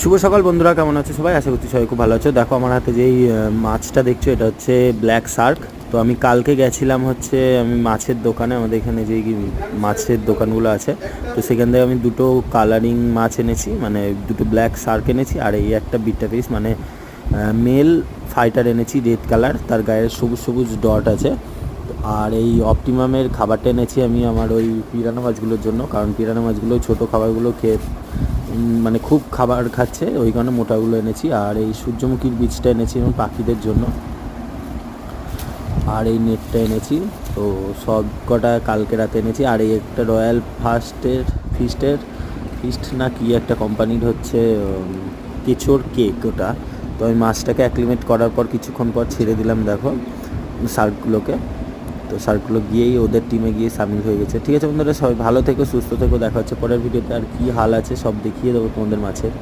শুভ সকাল বন্ধুরা, কেমন আছো সবাই? আশা করছি সবাই খুব ভালো আছো। দেখো আমার হাতে যেই মাছটা দেখছো, এটা হচ্ছে ব্ল্যাক শার্ক। তো আমি কালকে গেছিলাম হচ্ছে আমি মাছের দোকানে, আমাদের এখানে যেই মাছের দোকানগুলো আছে, তো সেখান থেকে আমি দুটো কালারিং মাছ এনেছি, মানে দুটো ব্ল্যাক শার্ক এনেছি, আর এই একটা বিট্টা পিস মানে মেল ফাইটার এনেছি, রেড কালার, তার গায়ে সবুজ সবুজ ডট আছে। আর এই অপটিমামের খাবারটা এনেছি আমি আমার ওই পিরানো মাছগুলোর জন্য, কারণ পিরানো মাছগুলো ছোটো খাবারগুলো খেয়ে মানে খুব খাবার খাচ্ছে, ওই কারণে মোটাগুলো এনেছি। আর এই সূর্যমুখীর বীজটা এনেছি এবং পাখিদের জন্য, আর এই নেটটা এনেছি। তো সব কটা কালকে রাতে এনেছি। আর এই একটা রয়্যাল ফিস্ট না কি একটা কোম্পানির হচ্ছে কেচোর কেক ওটা। তো আমি মাছটাকে অ্যাক্লিমেট করার পর কিছুক্ষণ পর ছেড়ে দিলাম, দেখো শার্কগুলোকে। তো শার্কগুলো গিয়েই ওদের টিমে গিয়ে সামিল হয়ে গেছে। ঠিক আছে বন্ধুরা, সবাই ভালো থেকো, সুস্থ থেকো, দেখা হচ্ছে পরের ভিডিওতে। আর কী হাল আছে সব দেখিয়ে দেবো তোমাদের মাছের।